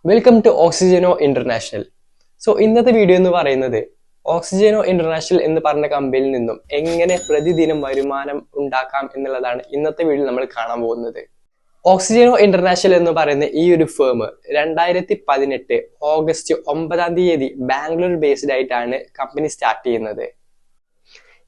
Welcome to Oxygeno international. ഇന്നത്തെ video എന്ന് പറയുന്നത് ഓക്സിജനോ ഇന്റർനാഷണൽ എന്ന് പറഞ്ഞ കമ്പനിയിൽ നിന്നും എങ്ങനെ പ്രതിദിനം വരുമാനം ഉണ്ടാക്കാം എന്നുള്ളതാണ് ഇന്നത്തെ വീഡിയോ നമ്മൾ കാണാൻ പോകുന്നത്. ഓക്സിജനോ ഇന്റർനാഷണൽ എന്ന് പറയുന്ന ഈ ഒരു ഫേം 2018 ഓഗസ്റ്റ് 9 ബാംഗ്ലൂർ ബേസ്ഡ് ആയിട്ടാണ് കമ്പനി സ്റ്റാർട്ട് ചെയ്യുന്നത്.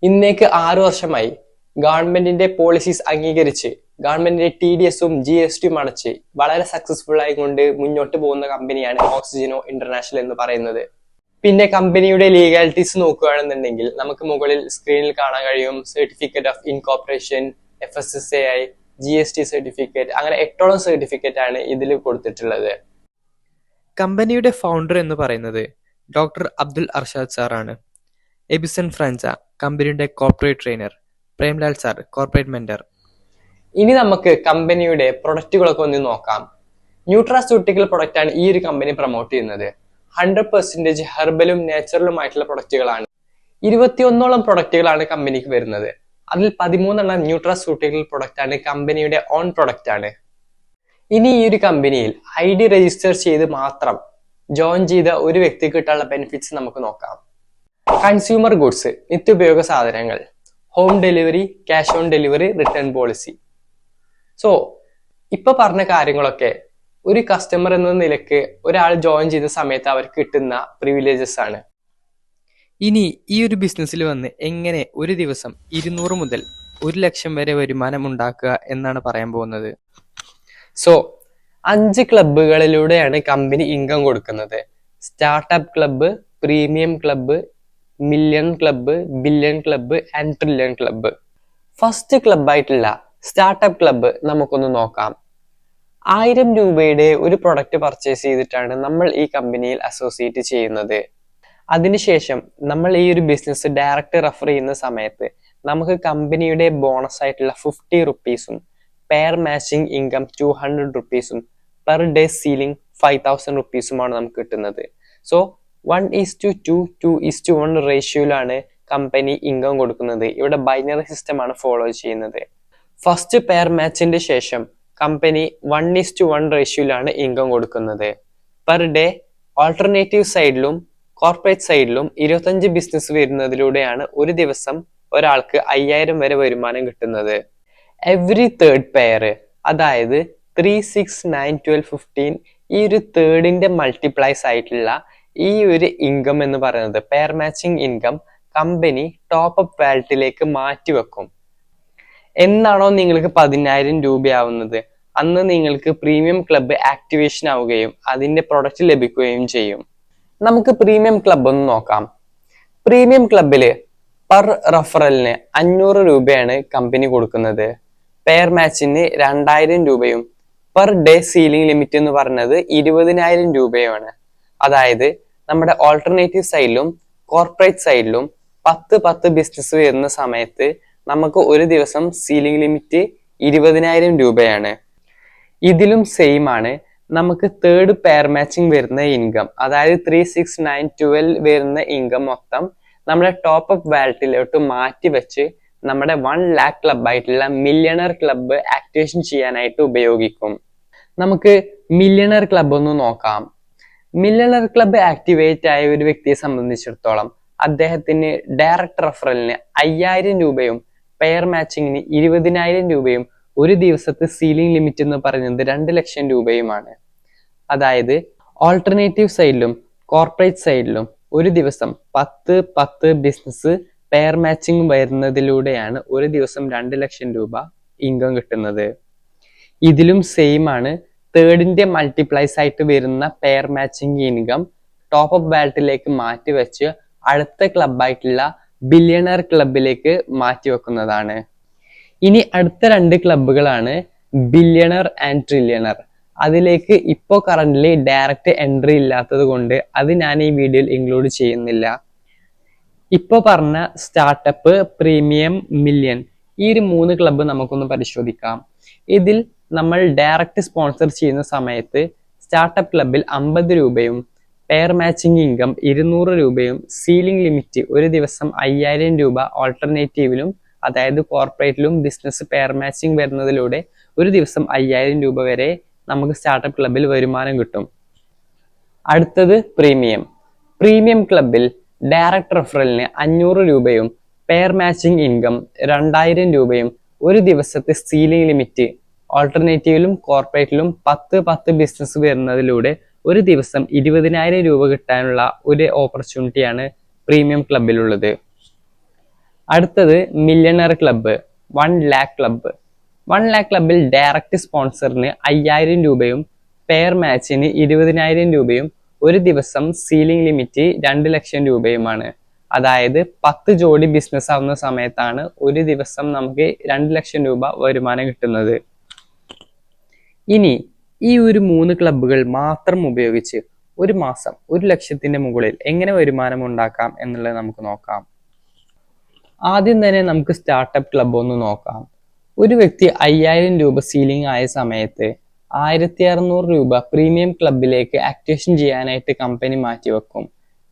ഇന്നേക്ക് 6 വർഷമായി ഗവൺമെന്റിന്റെ പോളിസീസ് അംഗീകരിച്ച് ഗവൺമെന്റിന്റെ TDSഉം GSTയും അടച്ച് വളരെ സക്സസ്ഫുൾ ആയിക്കൊണ്ട് മുന്നോട്ട് പോകുന്ന കമ്പനിയാണ് ഓക്സിജനോ ഇന്റർനാഷണൽ എന്ന് പറയുന്നത്. പിന്നെ കമ്പനിയുടെ ലീഗാലിറ്റീസ് നോക്കുകയാണെന്നുണ്ടെങ്കിൽ നമുക്ക് മുകളിൽ സ്ക്രീനിൽ കാണാൻ കഴിയും certificate of incorporation, FSSAI, GST certificate, അങ്ങനെ 8ഓളം സർട്ടിഫിക്കറ്റ് ആണ് ഇതിൽ കൊടുത്തിട്ടുള്ളത്. കമ്പനിയുടെ ഫൗണ്ടർ എന്ന് പറയുന്നത് ഡോക്ടർ അബ്ദുൽ അർഷാദ് സാറാണ്. എബിസൺ ഫ്രാൻസ കമ്പനിയുടെ corporate trainer, Premlal sir corporate mentor. ഇനി നമുക്ക് കമ്പനിയുടെ പ്രൊഡക്റ്റുകളൊക്കെ ഒന്ന് നോക്കാം. ന്യൂട്രാസ്യൂട്ടിക്കൽ പ്രൊഡക്റ്റ് ആണ് ഈ ഒരു കമ്പനി പ്രൊമോട്ട് ചെയ്യുന്നത്. 100% ഹെർബലും നാച്ചുറലുമായിട്ടുള്ള പ്രൊഡക്റ്റുകളാണ്. 21ഓളം പ്രൊഡക്റ്റുകളാണ് കമ്പനിക്ക് വരുന്നത്. അതിൽ 13 ന്യൂട്രാസ്യൂട്ടിക്കൽ പ്രൊഡക്റ്റ് ആണ്, കമ്പനിയുടെ ഓൺ പ്രൊഡക്റ്റ് ആണ്. ഇനി ഈ ഒരു കമ്പനിയിൽ ID രജിസ്റ്റർ ചെയ്ത് മാത്രം ജോയിൻ ചെയ്ത ഒരു വ്യക്തിക്ക് കിട്ടാനുള്ള ബെനിഫിറ്റ്സ് നമുക്ക് നോക്കാം. കൺസ്യൂമർ ഗുഡ്സ്, നിത്യോപയോഗ സാധനങ്ങൾ, home delivery, cash on delivery, return policy. ഇപ്പൊ പറഞ്ഞ കാര്യങ്ങളൊക്കെ ഒരു കസ്റ്റമർ എന്ന നിലയ്ക്ക് ഒരാൾ ജോയിൻ ചെയ്ത സമയത്ത് അവർക്ക് കിട്ടുന്ന പ്രിവിലേജസ് ആണ്. ഇനി ഈ ഒരു ബിസിനസ്സിൽ വന്ന് എങ്ങനെ ഒരു ദിവസം 200 മുതൽ 1 ലക്ഷം വരെ വരുമാനം ഉണ്ടാക്കുക എന്നാണ് പറയാൻ പോകുന്നത്. 5 ക്ലബുകളിലൂടെയാണ് കമ്പനി ഇൻകം കൊടുക്കുന്നത്. Startup club, premium club, million club, billion club and trillion club. First ക്ലബ്ബായിട്ടുള്ള സ്റ്റാർട്ടപ്പ് ക്ലബ്ബ് നമുക്കൊന്ന് നോക്കാം. 1000 രൂപയുടെ ഒരു പ്രൊഡക്റ്റ് പർച്ചേസ് ചെയ്തിട്ടാണ് നമ്മൾ ഈ കമ്പനിയിൽ അസോസിയേറ്റ് ചെയ്യുന്നത്. അതിനുശേഷം നമ്മൾ ഈ ഒരു ബിസിനസ് ഡയറക്റ്റ് റെഫർ ചെയ്യുന്ന സമയത്ത് നമുക്ക് കമ്പനിയുടെ ബോണസ് ആയിട്ടുള്ള 50 റുപ്പീസും പെയർ മാച്ചിങ് ഇൻകം 200 റുപ്പീസും പെർ ഡേ സീലിംഗ് 5000 റുപ്പീസുമാണ് നമുക്ക് കിട്ടുന്നത്. 1:2, 2:1 റേഷ്യോയിലാണ് കമ്പനി ഇൻകം കൊടുക്കുന്നത്. ഇവിടെ ബൈനറി സിസ്റ്റം ആണ് ഫോളോ ചെയ്യുന്നത്. ഫസ്റ്റ് പെയർ മാച്ചിന്റെ ശേഷം കമ്പനി 1:1 റേഷ്യോയിലാണ് ഇൻകം കൊടുക്കുന്നത്. പെർ ഡേ ഓൾട്ടർനേറ്റീവ് സൈഡിലും കോർപ്പറേറ്റ് സൈഡിലും 25 ബിസിനസ് വരുന്നതിലൂടെയാണ് ഒരു ദിവസം ഒരാൾക്ക് 5000 വരെ വരുമാനം കിട്ടുന്നത്. എവറി തേർഡ് പെയർ, അതായത് 3, 6, 9, 12, 15 ഈ ഒരു തേർഡിന്റെ മൾട്ടിപ്ലൈസ് ആയിട്ടുള്ള ഈ ഒരു ഇൻകം എന്ന് പറയുന്നത് pair matching income company top up വാലറ്റിലേക്ക് മാറ്റിവെക്കും. എന്നാണോ നിങ്ങൾക്ക് 10,000 രൂപയാവുന്നത് അന്ന് നിങ്ങൾക്ക് പ്രീമിയം ക്ലബ്ബ് ആക്ടിവേഷൻ ആവുകയും അതിന്റെ പ്രൊഡക്റ്റ് ലഭിക്കുകയും ചെയ്യും. നമുക്ക് പ്രീമിയം ക്ലബ്ബ് ഒന്ന് നോക്കാം. പ്രീമിയം ക്ലബില് പെർ റഫറലിന് 500 രൂപയാണ് കമ്പനി കൊടുക്കുന്നത്. പെയർ മാച്ചിന് 2000 രൂപയും പെർ ഡേ സീലിംഗ് ലിമിറ്റ് എന്ന് പറയുന്നത് 20,000 രൂപയുമാണ്. അതായത് നമ്മുടെ ഓൾട്ടർനേറ്റീവ് സൈഡിലും കോർപ്പറേറ്റ് സൈഡിലും 10 ബിസിനസ് വരുന്ന സമയത്ത് നമുക്ക് ഒരു ദിവസം സീലിംഗ് ലിമിറ്റ് 20,000 രൂപയാണ്. ഇതിലും സെയിം ആണ് നമുക്ക് തേർഡ് പെയർ മാച്ചിങ് വരുന്ന ഇൻകം, അതായത് 3, 6, 9, 12 വരുന്ന ഇൻകം മൊത്തം നമ്മുടെ ടോപ്പ് അപ്പ് വാലറ്റിലോട്ട് മാറ്റി വെച്ച് നമ്മുടെ 1 lakh ക്ലബ് ആയിട്ടുള്ള മില്യണർ ക്ലബ്ബ് ആക്ടിവേഷൻ ചെയ്യാനായിട്ട് ഉപയോഗിക്കും. നമുക്ക് മില്യണർ ക്ലബ്ബ് ഒന്ന് നോക്കാം. മില്യണർ ക്ലബ്ബ് ആക്ടിവേറ്റ് ആയ ഒരു വ്യക്തിയെ സംബന്ധിച്ചിടത്തോളം അദ്ദേഹത്തിന് ഡയറക്റ്റ് റെഫറലിന് 5000 രൂപയും പെയർ മാച്ചിങ്ങിന് 20,000 രൂപയും ഒരു ദിവസത്തെ സീലിംഗ് ലിമിറ്റ് എന്ന് പറയുന്നത് 2 ലക്ഷം രൂപയുമാണ്. അതായത് ഓൾട്ടർനേറ്റീവ് സൈഡിലും കോർപ്പറേറ്റ് സൈഡിലും ഒരു ദിവസം 10 ബിസിനസ് പെയർ മാച്ചിങ് വരുന്നതിലൂടെയാണ് ഒരു ദിവസം 2 ലക്ഷം രൂപ ഇൻകം കിട്ടുന്നത്. ഇതിലും സെയിം ആണ് തേർഡിന്റെ മൾട്ടിപ്ലൈസ് ആയിട്ട് വരുന്ന pair matching income top up വാലറ്റിലേക്ക് മാറ്റി വെച്ച് അടുത്ത ക്ലബായിട്ടുള്ള ബില്യണർ ക്ലബിലേക്ക് മാറ്റി വെക്കുന്നതാണ്. ഇനി അടുത്ത 2 ക്ലബുകളാണ് ബില്യണർ ആൻഡ് ട്രില്യണർ. അതിലേക്ക് ഇപ്പോൾ കറന്റ്ലി ഡയറക്റ്റ് എൻട്രി ഇല്ലാത്തത് കൊണ്ട് അത് ഞാൻ ഈ വീഡിയോയിൽ ഇൻക്ലൂഡ് ചെയ്യുന്നില്ല. ഇപ്പോൾ പറഞ്ഞ സ്റ്റാർട്ടപ്പ്, പ്രീമിയം, മില്യൺ ഈ ഒരു 3 ക്ലബ്ബ് നമുക്കൊന്ന് പരിശോധിക്കാം. ഇതിൽ നമ്മൾ ഡയറക്റ്റ് സ്പോൺസർ ചെയ്യുന്ന സമയത്ത് സ്റ്റാർട്ടപ്പ് ക്ലബിൽ 50 രൂപയും പെയർ മാച്ചിങ് ഇൻകം 200 രൂപയും സീലിംഗ് ലിമിറ്റ് ഒരു ദിവസം 5000 രൂപ ഓൾട്ടർനേറ്റീവിലും അതായത് കോർപ്പറേറ്റിലും ബിസിനസ് പെയർ മാച്ചിങ് വരുന്നതിലൂടെ ഒരു ദിവസം 5000 രൂപ വരെ നമുക്ക് സ്റ്റാർട്ടപ്പ് ക്ലബിൽ വരുമാനം കിട്ടും. അടുത്തത് പ്രീമിയം. പ്രീമിയം ക്ലബിൽ ഡയറക്ട് റെഫറലിന് 500 രൂപയും പെയർ മാച്ചിങ് ഇൻകം 2000 രൂപയും ഒരു ദിവസത്തെ സീലിംഗ് ലിമിറ്റ് ഓൾട്ടർനേറ്റീവിലും കോർപ്പറേറ്റിലും 10 ബിസിനസ് വരുന്നതിലൂടെ ഒരു ദിവസം 20,000 രൂപ കിട്ടാനുള്ള ഒരു ഓപ്പർച്യൂണിറ്റിയാണ് പ്രീമിയം ക്ലബിലുള്ളത്. അടുത്തത് millionaire club, 1 lakh club. 1 lakh ക്ലബിൽ ഡയറക്റ്റ് സ്പോൺസറിന് 5000 രൂപയും പെയർ മാച്ചിന് 20,000 രൂപയും ഒരു ദിവസം സീലിംഗ് ലിമിറ്റ് 2 ലക്ഷം രൂപയുമാണ്. അതായത് 10 ജോഡി ബിസിനസ് ആവുന്ന സമയത്താണ് ഒരു ദിവസം നമുക്ക് 2 ലക്ഷം രൂപ വരുമാനം കിട്ടുന്നത്. ഇനി ഈ ഒരു 3 ക്ലബ്ബുകൾ മാത്രം ഉപയോഗിച്ച് ഒരു മാസം 1 ലക്ഷത്തിന്റെ മുകളിൽ എങ്ങനെ വരുമാനം ഉണ്ടാക്കാം എന്നുള്ളത് നമുക്ക് നോക്കാം. ആദ്യം തന്നെ നമുക്ക് സ്റ്റാർട്ടപ്പ് ക്ലബ്ബ് ഒന്ന് നോക്കാം. ഒരു വ്യക്തി 5000 രൂപ സീലിംഗ് ആയ സമയത്ത് 1600 രൂപ പ്രീമിയം ക്ലബിലേക്ക് ആക്ടിവേഷൻ ചെയ്യാനായിട്ട് കമ്പനി മാറ്റിവെക്കും.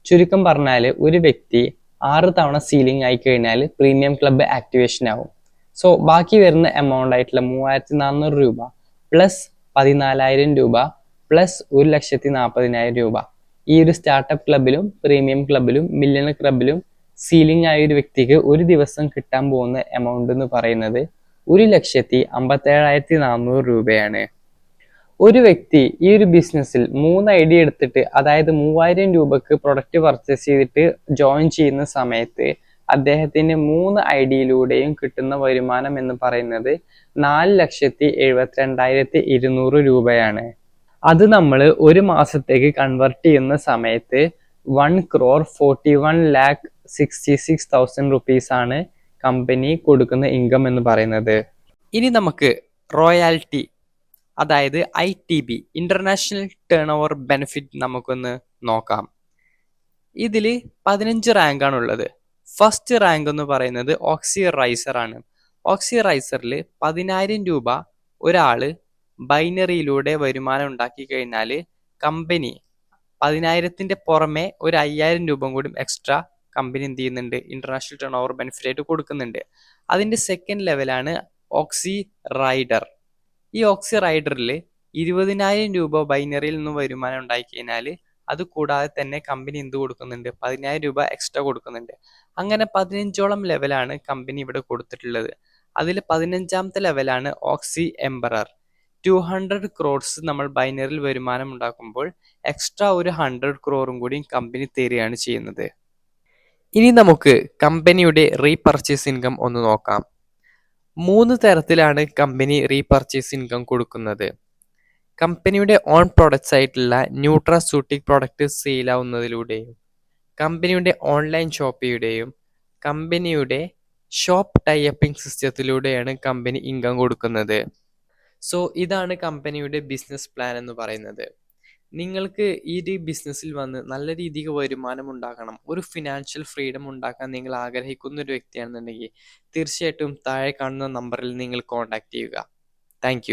ചുരുക്കം പറഞ്ഞാൽ ഒരു വ്യക്തി 6 തവണ സീലിംഗ് ആയി കഴിഞ്ഞാൽ പ്രീമിയം ക്ലബ്ബ് ആക്ടിവേഷൻ ആവും. സോ ബാക്കി വരുന്ന എമൗണ്ട് ആയിട്ടുള്ള 3400 രൂപ പ്ലസ് 14,000 രൂപ പ്ലസ് 1,40,000 രൂപ ഈ ഒരു സ്റ്റാർട്ടപ്പ് ക്ലബിലും പ്രീമിയം ക്ലബിലും മില്യണർ ക്ലബിലും സീലിംഗ് ആയ ഒരു വ്യക്തിക്ക് ഒരു ദിവസം കിട്ടാൻ പോകുന്ന എമൗണ്ട് എന്ന് പറയുന്നത് 1,57,400 രൂപയാണ്. ഒരു വ്യക്തി ഈ ഒരു ബിസിനസ്സിൽ 3 ഐഡിയ എടുത്തിട്ട്, അതായത് 3000 രൂപക്ക് പ്രൊഡക്റ്റ് പർച്ചേസ് ചെയ്തിട്ട് ജോയിൻ ചെയ്യുന്ന സമയത്ത് അദ്ദേഹത്തിന് 3 ഐഡിയയിലൂടെയും കിട്ടുന്ന വരുമാനം എന്ന് പറയുന്നത് 4,72,200 രൂപയാണ്. അത് നമ്മൾ ഒരു മാസത്തേക്ക് കൺവേർട്ട് ചെയ്യുന്ന സമയത്ത് 1,41,66,000 റുപ്പീസ് ആണ് കമ്പനി കൊടുക്കുന്ന ഇൻകം എന്ന് പറയുന്നത്. ഇനി നമുക്ക് റോയാലിറ്റി, അതായത് ITB, international turn over benefit നമുക്കൊന്ന് നോക്കാം. ഇതിൽ 15 റാങ്കാണ് ഉള്ളത്. ഫസ്റ്റ് റാങ്ക് എന്ന് പറയുന്നത് ഓക്സി റൈസർ ആണ്. ഓക്സി റൈസറിൽ 10,000 രൂപ ഒരാള് ബൈനറിയിലൂടെ വരുമാനം ഉണ്ടാക്കി കഴിഞ്ഞാൽ കമ്പനി 10,000ന്റെ പുറമെ ഒരു 5,000 രൂപ കൂടി എക്സ്ട്രാ കമ്പനി എന്ത് ചെയ്യുന്നുണ്ട്, ഇന്റർനാഷണൽ ടേൺ ഓവർ ബെനിഫിറ്റ് ആയിട്ട് കൊടുക്കുന്നുണ്ട്. അതിന്റെ സെക്കൻഡ് ലെവലാണ് ഓക്സി റൈഡർ. ഈ ഓക്സി റൈഡറിൽ 20,000 രൂപ ബൈനറിയിൽ നിന്ന് വരുമാനം ഉണ്ടായി കഴിഞ്ഞാൽ അത് കൂടാതെ തന്നെ കമ്പനി എന്ത് കൊടുക്കുന്നുണ്ട്, 10,000 രൂപ എക്സ്ട്രാ കൊടുക്കുന്നുണ്ട്. അങ്ങനെ 15ഓളം ലെവലാണ് കമ്പനി ഇവിടെ കൊടുത്തിട്ടുള്ളത്. അതിൽ 15ാമത്തെ ലെവലാണ് ഓക്സി എംബറർ. 200 ക്രോഡ്സ് നമ്മൾ ബൈനറിയിൽ വരുമാനം ഉണ്ടാക്കുമ്പോൾ എക്സ്ട്രാ ഒരു 100 ക്രോറും കൂടി കമ്പനി തരികയാണ് ചെയ്യുന്നത്. ഇനി നമുക്ക് കമ്പനിയുടെ റീപർച്ചേസ് ഇൻകം ഒന്ന് നോക്കാം. 3 തരത്തിലാണ് കമ്പനി റീപർച്ചേസ് ഇൻകം കൊടുക്കുന്നത്. കമ്പനിയുടെ ഓൺ പ്രൊഡക്ട്സ് ആയിട്ടുള്ള ന്യൂട്രാസ്യൂട്ടിക് പ്രൊഡക്റ്റ് സെയിൽ ആവുന്നതിലൂടെയും കമ്പനിയുടെ ഓൺലൈൻ ഷോപ്പിലൂടെയും കമ്പനിയുടെ ഷോപ്പ് ടൈപ്പിംഗ് സിസ്റ്റത്തിലൂടെയാണ് കമ്പനി ഇൻകം കൊടുക്കുന്നത്. സോ ഇതാണ് കമ്പനിയുടെ ബിസിനസ് പ്ലാൻ എന്ന് പറയുന്നത്. നിങ്ങൾക്ക് ഈ ഒരു ബിസിനസ്സിൽ വന്ന് നല്ല രീതിക്ക് വരുമാനം ഉണ്ടാക്കണം, ഒരു ഫിനാൻഷ്യൽ ഫ്രീഡം ഉണ്ടാക്കാൻ നിങ്ങൾ ആഗ്രഹിക്കുന്ന ഒരു വ്യക്തിയാണെന്നുണ്ടെങ്കിൽ തീർച്ചയായിട്ടും താഴെ കാണുന്ന നമ്പറിൽ നിങ്ങൾ കോൺടാക്ട് ചെയ്യുക. താങ്ക്